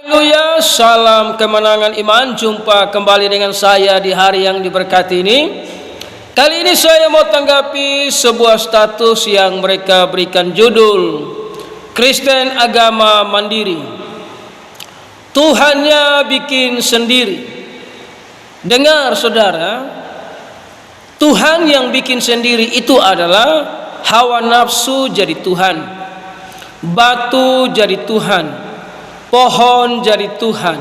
Haleluya, salam kemenangan iman. Jumpa kembali dengan saya di hari yang diberkati ini. Kali ini saya mau tanggapi sebuah status yang mereka berikan judul Kristen Agama Mandiri. Tuhannya bikin sendiri. Dengar saudara, Tuhan yang bikin sendiri itu adalah hawa nafsu jadi Tuhan, batu jadi Tuhan, pohon jadi Tuhan,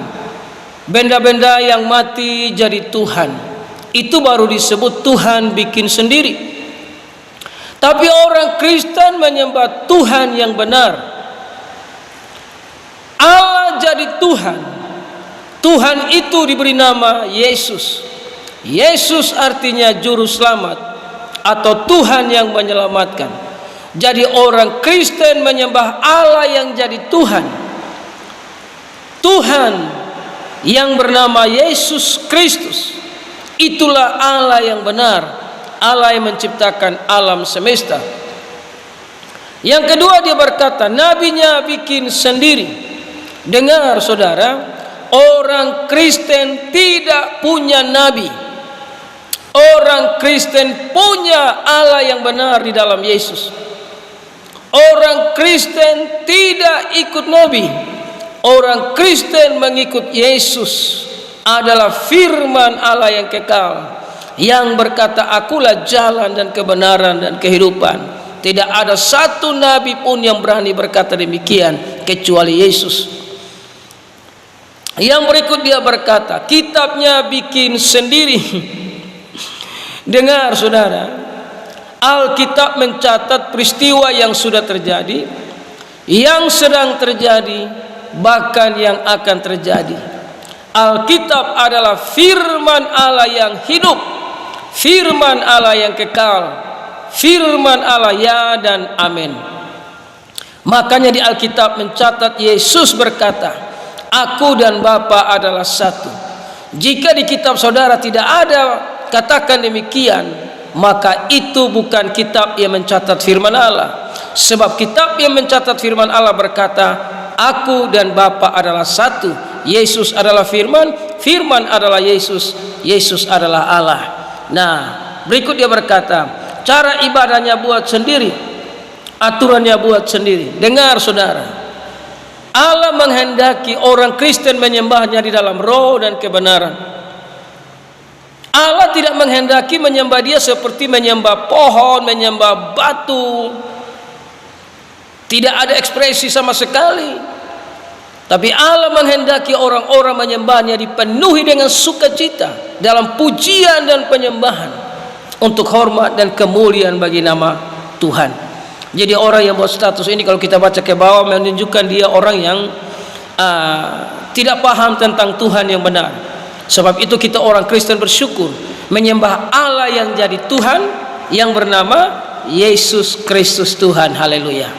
benda-benda yang mati jadi Tuhan. Itu baru disebut Tuhan bikin sendiri. Tapi orang Kristen menyembah Tuhan yang benar. Allah jadi Tuhan. Tuhan itu diberi nama Yesus. Yesus artinya juru selamat atau Tuhan yang menyelamatkan. Jadi orang Kristen menyembah Allah yang jadi Tuhan. Tuhan yang bernama Yesus Kristus, itulah Allah yang benar, Allah yang menciptakan alam semesta. Yang kedua, dia berkata nabinya bikin sendiri. Dengar saudara, orang Kristen tidak punya nabi. Orang Kristen punya Allah yang benar di dalam Yesus. Orang Kristen tidak ikut nabi. Orang Kristen mengikut Yesus adalah firman Allah yang kekal, yang berkata, akulah jalan dan kebenaran dan kehidupan. Tidak ada satu nabi pun yang berani berkata demikian kecuali Yesus. Yang berikut dia berkata, kitabnya bikin sendiri. Dengar saudara, Alkitab mencatat peristiwa yang sudah terjadi, yang sedang terjadi, bahkan yang akan terjadi. Alkitab adalah firman Allah yang hidup, firman Allah yang kekal, firman Allah ya dan amin. Makanya di Alkitab mencatat Yesus berkata, aku dan Bapa adalah satu. Jika di kitab saudara tidak ada katakan demikian, maka itu bukan kitab yang mencatat firman Allah. Sebab kitab yang mencatat firman Allah berkata, aku dan Bapa adalah satu. Yesus adalah firman, firman adalah Yesus, Yesus adalah Allah. Nah, berikut dia berkata, cara ibadahnya buat sendiri, aturannya buat sendiri. Dengar saudara, Allah menghendaki orang Kristen menyembahnya di dalam roh dan kebenaran. Allah tidak menghendaki menyembah dia seperti menyembah pohon, menyembah batu. Tidak ada ekspresi sama sekali. Tapi Allah menghendaki orang-orang menyembahnya dipenuhi dengan sukacita dalam pujian dan penyembahan untuk hormat dan kemuliaan bagi nama Tuhan. Jadi orang yang buat status ini kalau kita baca ke bawah menunjukkan dia orang yang tidak paham tentang Tuhan yang benar. Sebab itu kita orang Kristen bersyukur menyembah Allah yang jadi Tuhan yang bernama Yesus Kristus Tuhan. Haleluya.